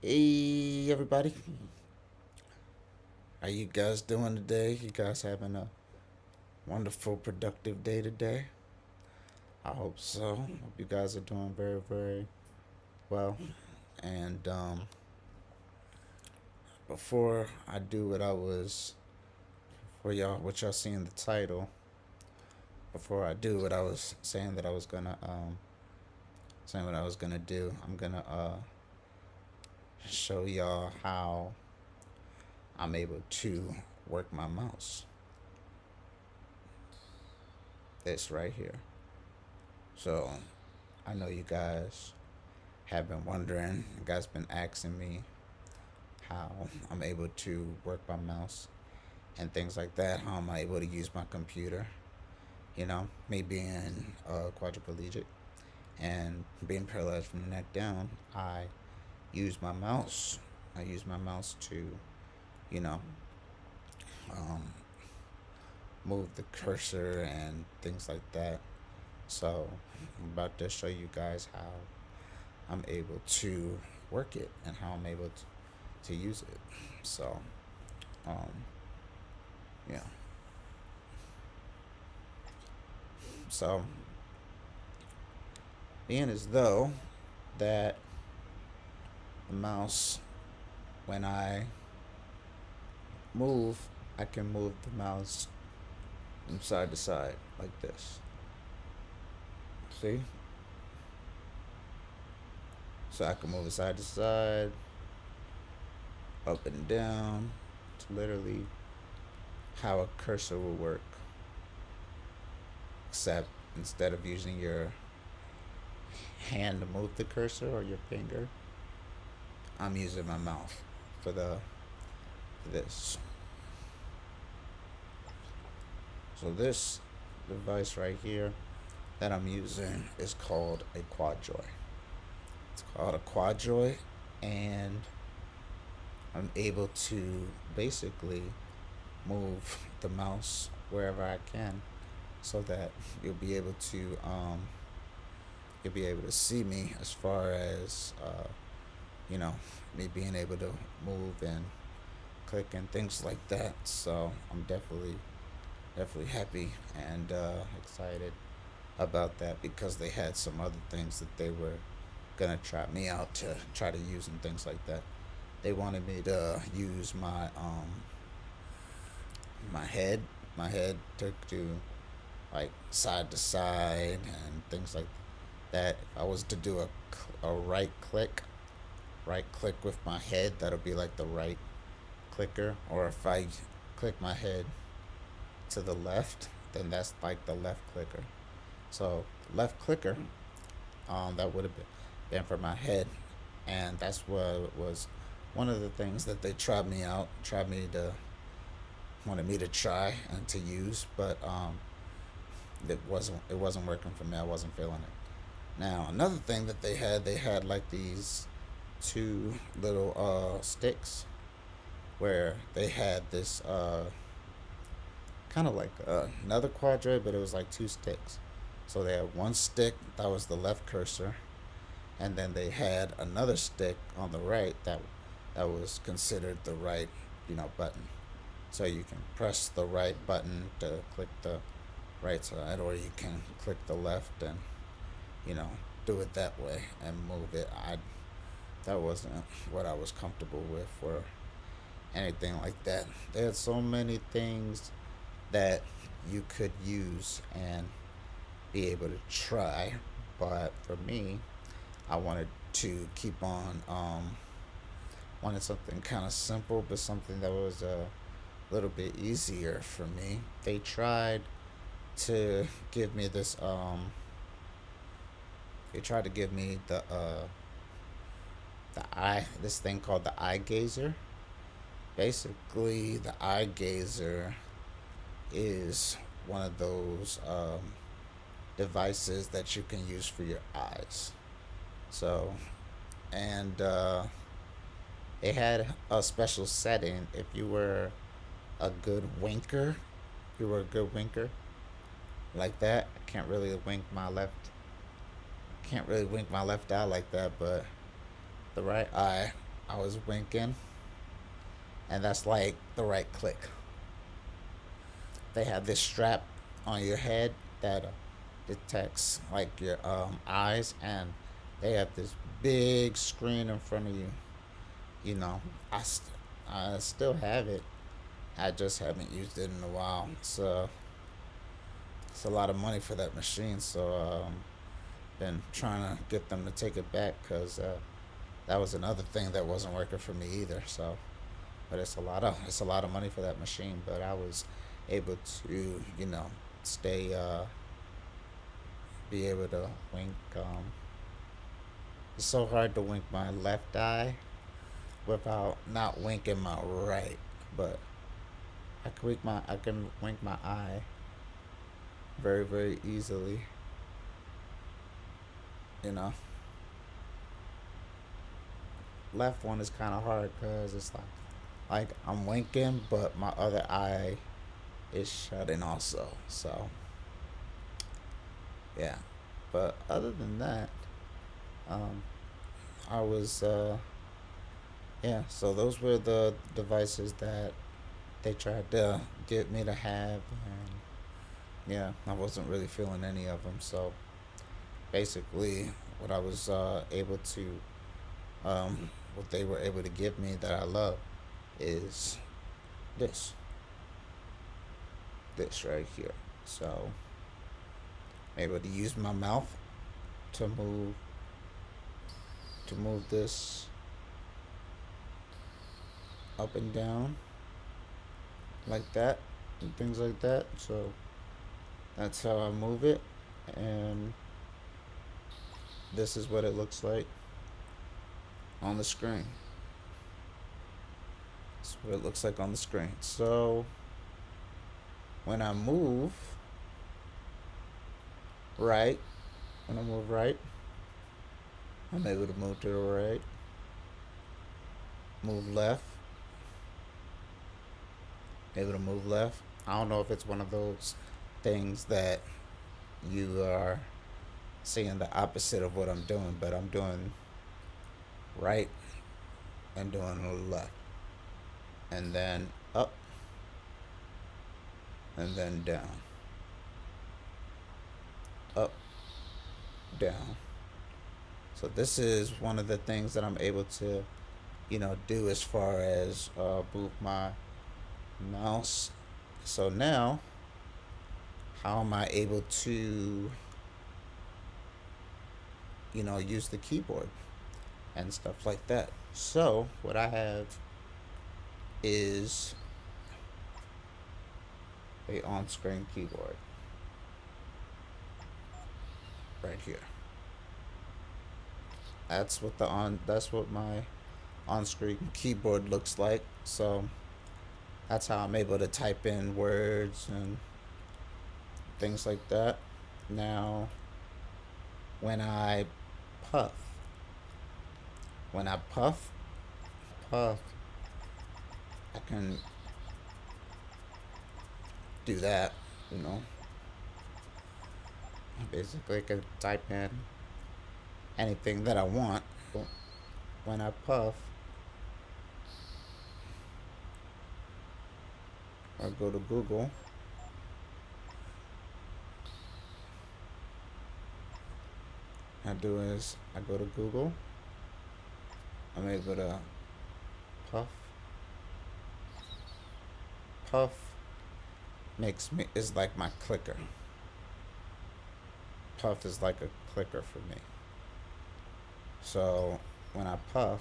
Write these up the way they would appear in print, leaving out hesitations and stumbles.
Hey everybody, how you guys doing today? You guys having a wonderful, productive day today? I hope so. Hope you guys are doing very, very well. And before I do what I was for y'all, what y'all see in the title, before I do what I was saying that I was gonna saying what I was gonna do, I'm gonna show y'all how I'm able to work my mouse. This right here. So I know you guys have been wondering, you guys been asking me how I'm able to work my mouse and things like that, how am I able to use my computer. Me being quadriplegic and being paralyzed from the neck down, I use my mouse. I use my mouse to, you know, um, move the cursor and things like that. So I'm about to show you guys how I'm able to work it and how I'm able to use it. So, um, yeah. So, being as though that the mouse, when I move, I can move the mouse from side to side like this. See? So I can move it side to side, up and down. It's literally how a cursor will work. Except instead of using your hand to move the cursor or your finger, I'm using my mouth for this. So this device right here that I'm using is called a Quadjoy. It's called a Quadjoy, and I'm able to basically move the mouse wherever I can, so that you'll be able to see me as far as you know me being able to move and click and things like that. So I'm definitely happy and excited about that, because they had some other things that they were gonna try me out to try to use and things like that. They wanted me to use my head, to do like side to side and things like that. If I was to do a right click with my head, that'll be like the right clicker. Or if I click my head to the left, then that's like the left clicker. So left clicker, that would have been for my head, and that's what was one of the things that they tried me to wanted me to try and to use, but it wasn't working for me. I wasn't feeling it. Now another thing that they had like these two little sticks, where they had this kind of like another quadrant, but it was like two sticks. So they had one stick that was the left cursor, and then they had another stick on the right that was considered the right, button. So you can press the right button to click the right side, or you can click the left and you know do it that way and move it. I That wasn't what I was comfortable with or anything like that. They had so many things that you could use and be able to try, but for me, I wanted to keep on wanted something kind of simple, but something that was a little bit easier for me. They tried to give me they tried to give me the eye this thing called the eye gazer. Basically, the eye gazer is one of those devices that you can use for your eyes. So, and it had a special setting. If you were a good winker, you were a good winker like that. Can't really wink my left eye like that, but the right eye, I was winking, and that's like the right click. They have this strap on your head that detects like your eyes, and they have this big screen in front of you. You know, I still have it. I just haven't used it in a while. So it's a lot of money for that machine. So been trying to get them to take it back because that was another thing that wasn't working for me either. So, but it's a lot of money for that machine. But I was able to stay be able to wink. It's so hard to wink my left eye without not winking my right, but I can wink my eye very easily. You know, left one is kind of hard because it's like I'm winking, but my other eye is shutting also. So yeah, but other than that, um, I was yeah. So those were the devices that they tried to get me to have, and yeah, I wasn't really feeling any of them. So basically, what I was able to, what they were able to give me that I love is this, this right here. So I'm able to use my mouth to move this up and down like that and things like that. So that's how I move it, and this is what it looks like on the screen. That's what it looks like on the screen. So when I move right, when I move right, I'm able to move to the right, move left, able to move left. I don't know if it's one of those things that you are seeing the opposite of what I'm doing, but I'm doing right and doing left, and then up and then down, up, down. So this is one of the things that I'm able to, do as far as move my mouse. So now, how am I able to, use the keyboard and stuff like that? So what I have is a on-screen keyboard right here. That's what my on-screen keyboard looks like. So that's how I'm able to type in words and things like that. Now, when I puff, when I puff, I can do that. You know, I basically can type in anything that I want. So when I puff, I go to Google. I go to Google. I'm able to puff. Puff makes me is like my clicker. Puff is like a clicker for me. So when I puff,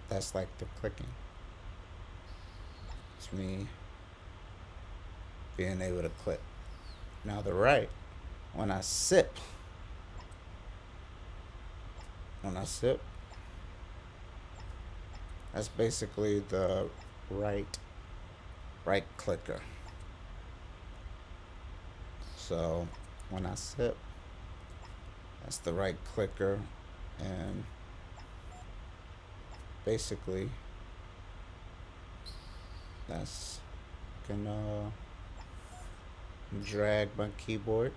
that's like the clicking. It's me being able to click. Now the right, when I sip, when I sip, that's basically the right right clicker. So when I sip, that's the right clicker, and basically that's gonna drag my keyboard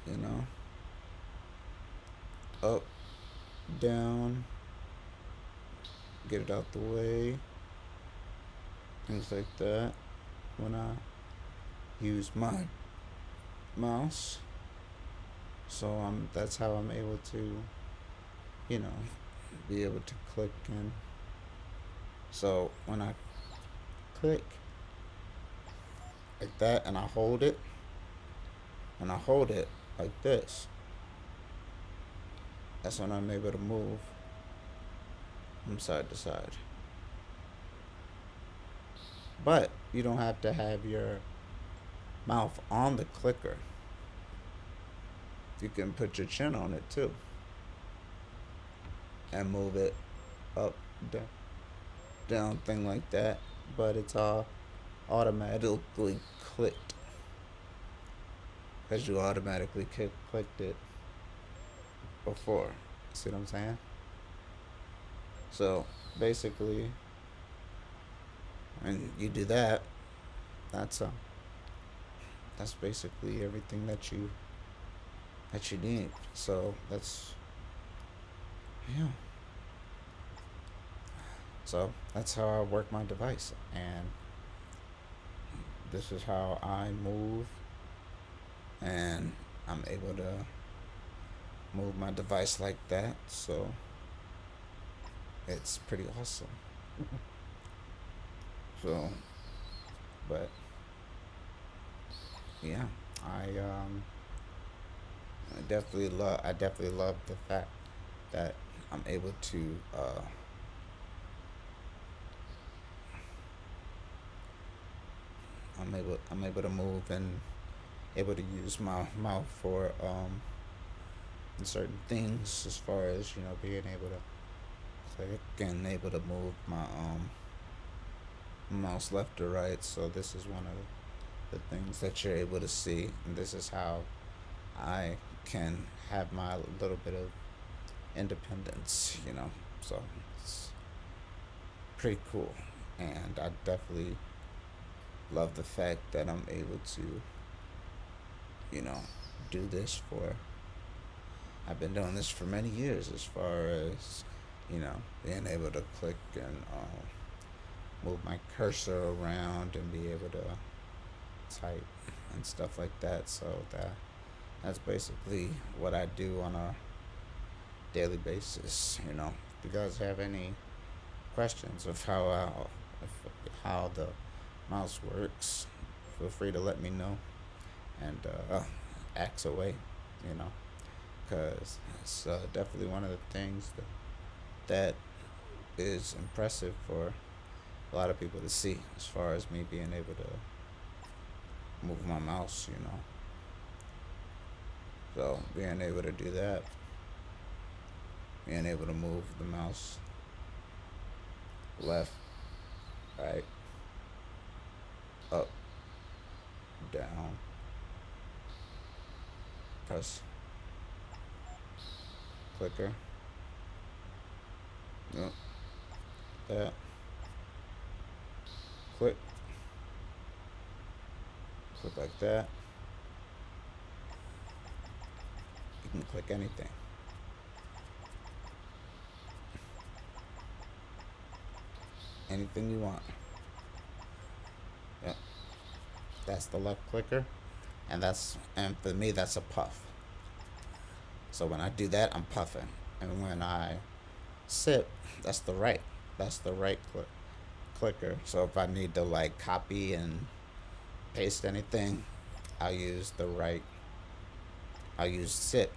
you know, up, down, get it out the way, things like that. When I use my mouse, so that's how I'm able to, you know, be able to click and so when I click like that and I hold it like this, that's when I'm able to move from side to side. But you don't have to have your mouth on the clicker. You can put your chin on it too and move it up, down, down, thing like that. But it's all automatically clicked because you automatically clicked it before. See what I'm saying? So basically, when you do that, that's that's basically everything that you need. So that's yeah. So that's how I work my device, and this is how I move, and I'm able to move my device like that. So it's pretty awesome. So, but yeah, I I definitely love the fact that I'm able to I'm able to move and able to use my mouth for certain things as far as being able to click and able to move my mouse left or right. So this is one of the things that you're able to see, and this is how I can have my little bit of independence. So it's pretty cool, and I definitely love the fact that I'm able to, you know, do this for. I've been doing this for many years, as far as being able to click and move my cursor around and be able to type and stuff like that. So that's basically what I do on a daily basis. If you guys have any questions of how the mouse works, feel free to let me know and ask away. You know, because it's definitely one of the things that is impressive for a lot of people to see, as far as me being able to move my mouse. So being able to do that, being able to move the mouse left, right, up, down, press clicker, yep, that, click, click like that. You can click anything. Anything you want. Yep. That's the left clicker, and for me that's a puff. So when I do that, I'm puffing, and when I sip, that's the right. That's the right clicker. So if I need to like copy and paste anything, I'll use the right. I'll use sip,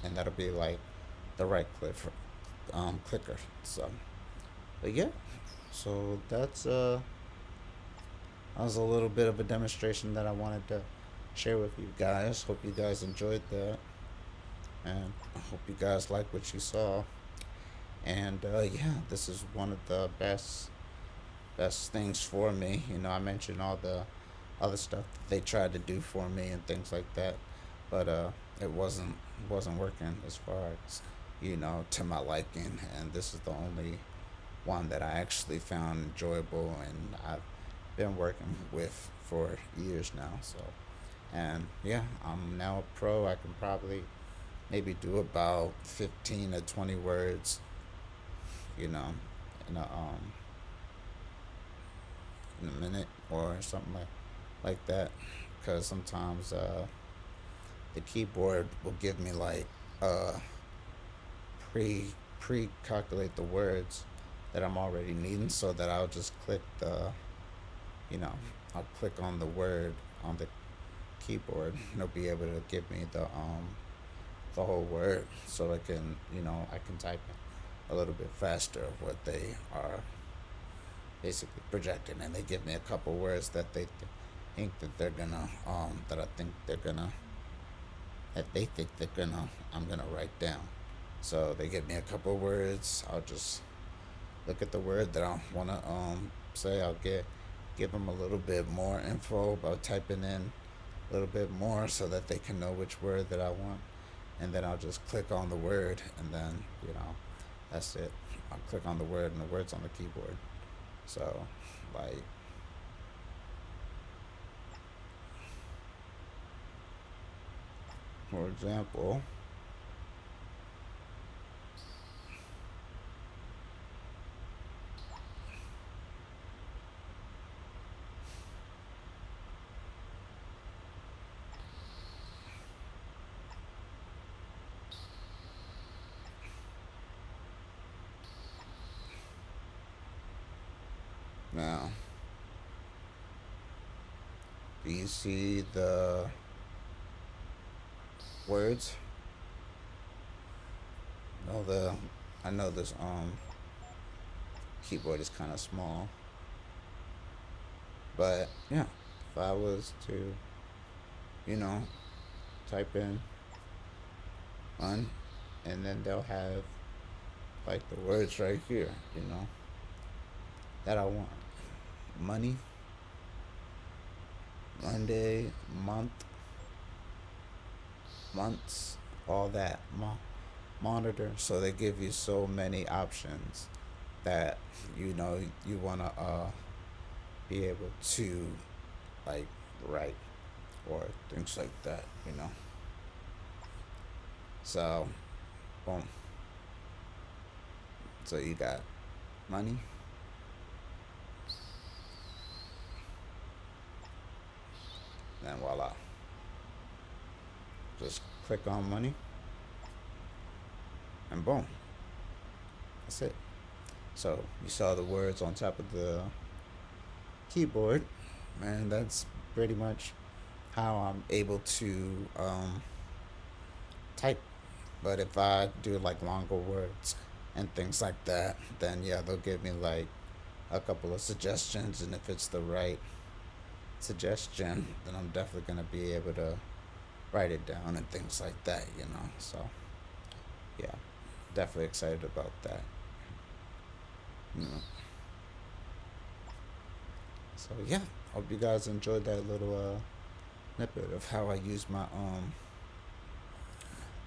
and that'll be like the right clicker. So, but yeah. So that was a little bit of a demonstration that I wanted to share with you guys. Hope you guys enjoyed that, and I hope you guys like what you saw. And yeah, this is one of the best things for me. I mentioned all the other stuff that they tried to do for me and things like that, but it wasn't working as far as to my liking. And this is the only one that I actually found enjoyable, and I've been working with for years now. So, And yeah, I'm now a pro. I can probably maybe do about 15 to 20 words, you know, in a minute or something like that. Because sometimes the keyboard will give me like uh, pre pre calculate the words that I'm already needing, so that I'll just click you know, I'll click on the word on the keyboard. And it'll be able to give me the whole word, so I can, I can type it a little bit faster of what they are basically projecting, and they give me a couple words that they think that they're gonna that I think they're gonna that they think they're gonna I'm gonna write down. So they give me a couple words. I'll just look at the word that I wanna say. I'll give them a little bit more info about typing in a little bit more, so that they can know which word that I want, and then I'll just click on the word, and then that's it. I'll click on the word, and the word's on the keyboard. So, like, for example, now, do you see the words? No, I know this keyboard is kind of small, but yeah, if I was to, you know, type in one, and then they'll have like the words right here, that I want. Money, Monday, month, months, all that. Monitor. So they give you so many options that you wanna be able to like write or things like that. So boom. So you got money, and voila. Just click on money, and boom. That's it. So you saw the words on top of the keyboard, and that's pretty much how I'm able to type. But if I do like longer words and things like that, then yeah, they'll give me like a couple of suggestions, and if it's the right suggestion, then I'm definitely gonna be able to write it down and things like that. So yeah, definitely excited about that. You know. So yeah, hope you guys enjoyed that little snippet of how I use my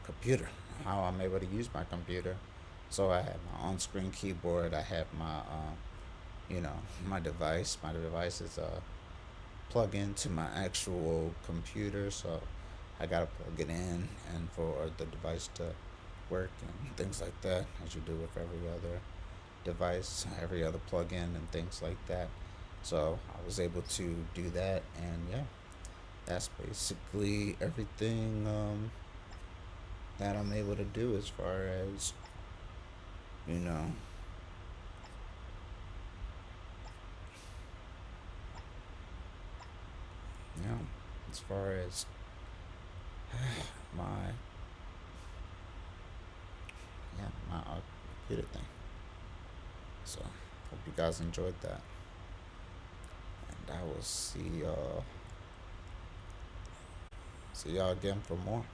computer, how I'm able to use my computer. So I have my on-screen keyboard. I have my my device. My device is plug into my actual computer, so I gotta plug it in, and for the device to work and things like that, as you do with every other device, every other plug-in and things like that. So I was able to do that, and yeah, that's basically everything that I'm able to do as far as you know yeah, as far as my my computer thing. So hope you guys enjoyed that, and I will see y'all again for more.